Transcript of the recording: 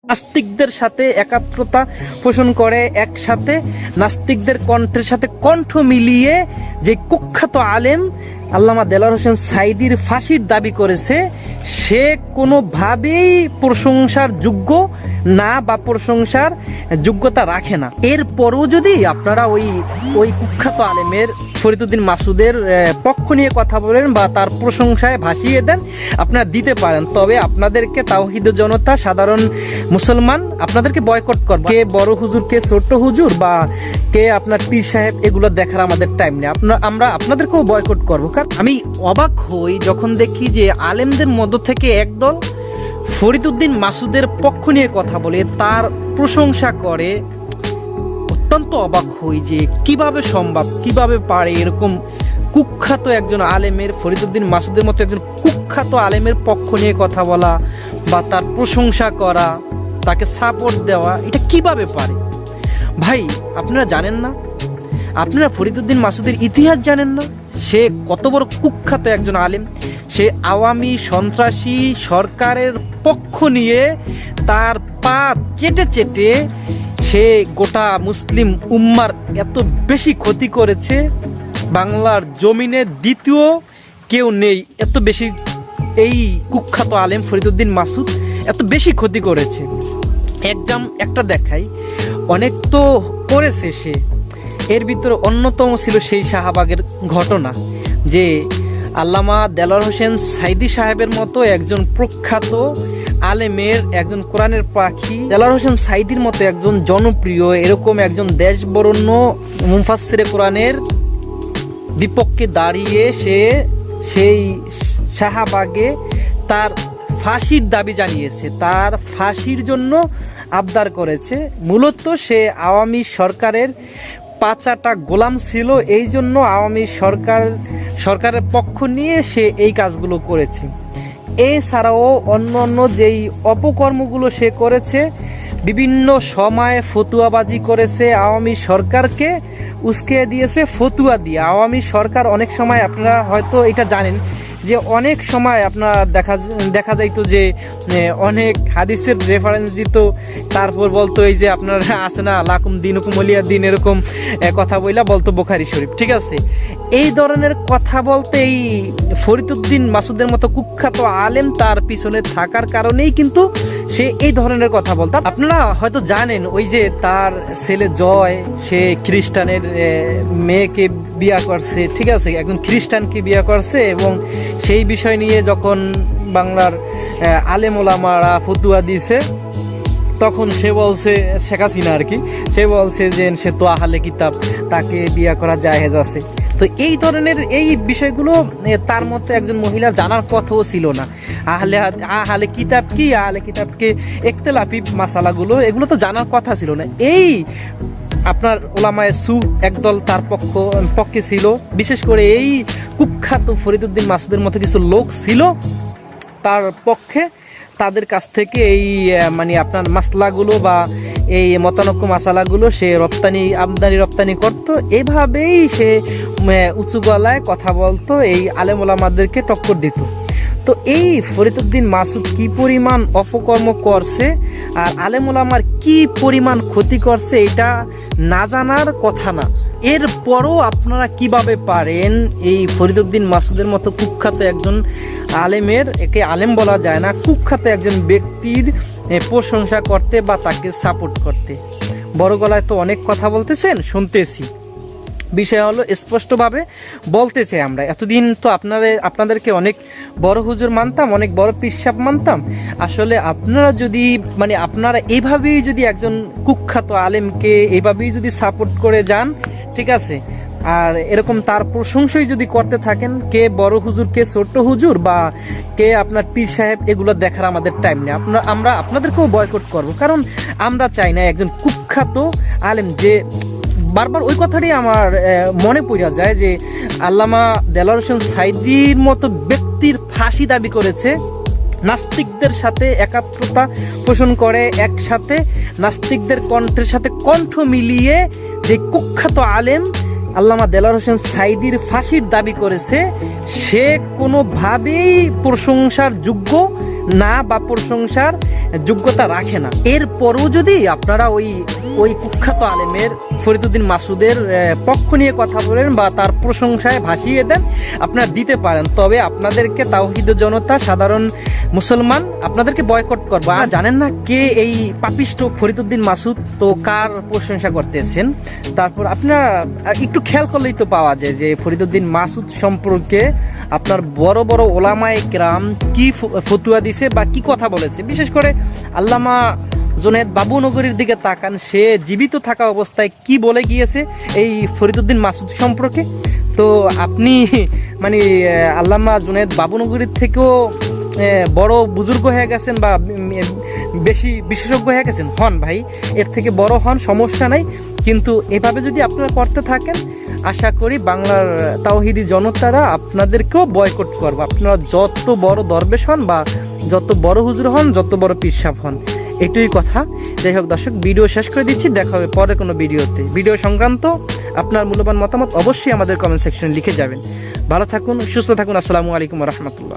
নাস্তিকদের সাথে একাত্রতা পোষণ করে, একসাথে নাস্তিকদের কণ্ঠের সাথে কণ্ঠ মিলিয়ে যে কুখ্যাত আলেম আল্লামা দেলোয়ার হোসেন সাঈদীর ফাঁসির দাবি করেছে, সে কোনোভাবেই প্রশংসার যোগ্য না বা প্রশংসার যোগ্যতা রাখে না। এরপরও যদি আপনারা ওই কুখ্যাত আলেমের ফরিদউদ্দিন মাসুদের পক্ষ নিয়ে কথা বলেন বা তার প্রশংসায় ভাসিয়ে দেন, আপনারা দিতে পারেন, তবে আপনাদেরকে তাওহীদের জনতা, সাধারণ মুসলমান আপনাদেরকে বয়কট করবে। কে বড় হুজুর, কে ছোট্ট হুজুর, বা কে আপনার পীর সাহেব, এগুলো দেখার আমাদের টাইম নেই। আমরা আপনাদেরকেও বয়কট করবো। কারণ আমি অবাক হই যখন দেখি যে আলেমদের মধ্য থেকে একদল ফরিদউদ্দিন মাসুদের পক্ষ নিয়ে কথা বলে, তার প্রশংসা করে। অত্যন্ত অবাক হই যে কিভাবে সম্ভব, কিভাবে পারে এরকম কুখ্যাত একজন আলেমের, ফরিদউদ্দিন মাসুদের মতো একজন কুখ্যাত আলেমের পক্ষ নিয়ে কথা বলা বা তার প্রশংসা করা, তাকে সাপোর্ট দেওয়া, এটা কিভাবে পারে? ভাই, আপনারা জানেন না? আপনারা ফরিদউদ্দিন মাসুদের ইতিহাস জানেন না? সে কত বড় কুখ্যাত একজন আলেম। সে আওয়ামী সন্ত্রাসী সরকারের পক্ষ নিয়ে তার পা চেটে চেটে সে গোটা মুসলিম উম্মার এত বেশি ক্ষতি করেছে, বাংলার জমিনে দ্বিতীয় কেউ নেই এত বেশি। এই কুখ্যাত আলেম ফরিদউদ্দিন মাসুদ এত বেশি ক্ষতি করেছে। একটা দেখাই, অনেক তো করেছে সে। এর ভিতরে অন্যতম ছিল সেই শাহবাগের ঘটনা, যে আল্লামা দেলোয়ার হোসেন সাঈদী সাহেবের মতো একজন প্রখ্যাত আলেমের, একজন কোরআনের পাখি দেলোয়ার হোসেন সাঈদীর মতো একজন জনপ্রিয়, এরকম একজন দেশবরেণ্য মুফাসসিরে কোরআনের বিপক্ষে দাঁড়িয়ে সে সেই শাহবাগে তার ফাঁসির দাবি জানিয়েছে, তার ফাঁসির জন্য আবদার করেছে। মূলত সে আওয়ামী সরকারের পাচাটা গোলাম ছিল, এই জন্য আওয়ামী সরকারের পক্ষ নিয়ে সে এই কাজগুলো করেছে। এছাড়াও অন্য যেই অপকর্মগুলো সে করেছে, বিভিন্ন সময় ফতুয়াবাজি করেছে, আওয়ামী সরকারকে উস্কে দিয়েছে ফতুয়া দিয়ে। আওয়ামী সরকার অনেক সময়, আপনারা হয়তো এটা জানেন যে অনেক সময় আপনার দেখা যাইতো যে অনেক হাদিসের রেফারেন্স দিত, তারপর বলতো এই যে আপনার আছে না লাকুম দিনুকুম ওলিয়া দিন, এরকম কথা বইলা বলতো বুখারী শরীফ, ঠিক আছে? এই ধরনের কথা বলতে এই ফরিদউদ্দিন মাসুদের মতো কুখ্যাত আলেম তার পিছনে থাকার কারণেই কিন্তু সে এই ধরনের কথা বলতো। আপনারা হয়তো জানেন ওই যে তার ছেলে জয়, সে খ্রিস্টানের মেয়েকে বিয়ে করছে, ঠিক আছে, একজন খ্রিস্টানকে বিয়ে করছে, এবং সেই বিষয় নিয়ে যখন বাংলার আলেম ওলামারা ফতুয়া দিয়েছে, তখন সে বলছে, শেখ হাসিনা আর কি, সে বলছে যে সে তো আহলে কিতাব, তাকে বিয়ে করা জায়েজ আছে। তো এই ধরনের এই বিষয়গুলো তার মতো একজন মহিলার জানার কথাও ছিল না। আহলে কিতাব কি, আহলে কিতাবকে ইখতিলাফি মাসালাগুলো, এগুলো তো জানার কথা ছিল না। এই আপনার ওলামায়ে সু একদল তার পক্ষে ছিল, বিশেষ করে এই কুখ্যাত ফরিদউদ্দিন মাসুদের মতো কিছু লোক ছিল তার পক্ষে। তাদের কাছ থেকে এই মানে আপনার মাসলাগুলো বা এই মতানক্য মাসালাগুলো সে আমদানি রপ্তানি করতো। এভাবেই সে উঁচু গলায় কথা বলতো, এই আলেম ওলামাদেরকে টক্কর দিত। তো এই ফরিদউদ্দিন মাসুদ কি পরিমাণ অপকর্ম করছে আর আলেম ওলামার কি পরিমাণ ক্ষতি করছে, এটা না জানার কথা না। এরপরও আপনারা কিভাবে পারেন এই ফরিদউদ্দিন মাসুদের মতো কুখ্যাত একজন আলেমের, একে আলেম বলা যায় না, কুখ্যাত একজন ব্যক্তির প্রশংসা করতে বা তাকে সাপোর্ট করতে? বড় গলায় তো অনেক কথা বলতেছেন, শুনতেছি। বিষয় হলো স্পষ্টভাবে বলতে চাই, আমরা এতদিন তো আপনাদেরকে অনেক বড় হুজুর মানতাম, অনেক বড় পীর সাহেব মানতাম। আসলে আপনারা যদি আপনারা এইভাবেই যদি একজন কুখ্যাত আলেমকে এইভাবেই যদি সাপোর্ট করে যান, ঠিক আছে, আর এরকম তার প্রশংসাই যদি করতে থাকেন, কে বড় হুজুর, কে ছোট্ট হুজুর, বা কে আপনার পীর সাহেব, এগুলো দেখার আমাদের টাইম নেই। আমরা আপনাদেরকেও বয়কট করব, কারণ আমরা চাই না একজন কুখ্যাত আলেম, যে বারবার ওই কথাটাই আমার মনে পড়ে যায় যে আল্লামা দেলোয়ার হোসেন সাঈদীর মতো ব্যক্তির ফাঁসি দাবি করেছে, নাস্তিকদের সাথে একাত্রতা পোষণ করে, একসাথে নাস্তিকদের কণ্ঠের সাথে কণ্ঠ মিলিয়ে যে কুখ্যাত আলেম আল্লামা দেলোয়ার হোসেন সাঈদীর ফাঁসির দাবি করেছে, সে কোনোভাবেই প্রশংসার যোগ্য না বা প্রশংসার যোগ্যতা রাখে না। এরপরও যদি আপনারা ওই কুখ্যাত আলেমের ফরিদউদ্দিন মাসুদের পক্ষ নিয়ে কথা বলেন বা তার প্রশংসায় ভাসিয়ে দেন, আপনারা দিতে পারেন, তবে আপনাদেরকে তাওহীদের জনতা, সাধারণ মুসলমান আপনাদেরকে বয়কট করবে। জানেন না কে এই পাপিষ্ট ফরিদউদ্দিন মাসুদ, তো কার প্রশংসা করতেছেন। তারপর আপনারা একটু খেয়াল করলেই তো পাওয়া যায় যে ফরিদউদ্দিন মাসুদ সম্পর্কে আপনার বড় বড় ওলামায়ে কেরাম কি ফতুয়া দিছে বা কি কথা বলেছে। বিশেষ করে আল্লামা জুনায়েদ বাবুনগরীর দিকে তাকান, সে জীবিত থাকা অবস্থায় কি বলে গিয়েছে এই ফরিদউদ্দিন মাসুদ সম্পর্কে। তো আপনি মানে আল্লামা জুনায়েদ বাবুনগরীর থেকেও বড় বুজুর্গ হয়ে গেছেন বা বেশি বিশেষজ্ঞ হয়ে গেছেন, হন ভাই, এর থেকে বড় হন, সমস্যা নাই। কিন্তু এভাবে যদি আপনারা করতে থাকেন, আশা করি বাংলার তাওহীদি জনতারা আপনাদেরকেও বয়কট করবে। আপনারা যত বড় দরবেশ হন বা যত বড় হুজুর হন, যত বড় পীর সাহেব হন, এটুই কথা। যাই হোক দর্শক, ভিডিও শেষ করে দিচ্ছি, দেখা হবে পরে কোনো ভিডিওতে। ভিডিও সংক্রান্ত আপনার মূল্যবান মতামত অবশ্যই আমাদের কমেন্ট সেকশনে লিখে যাবেন। ভালো থাকুন, সুস্থ থাকুন। আসসালামু আলাইকুম ওয়া রাহমাতুল্লাহ।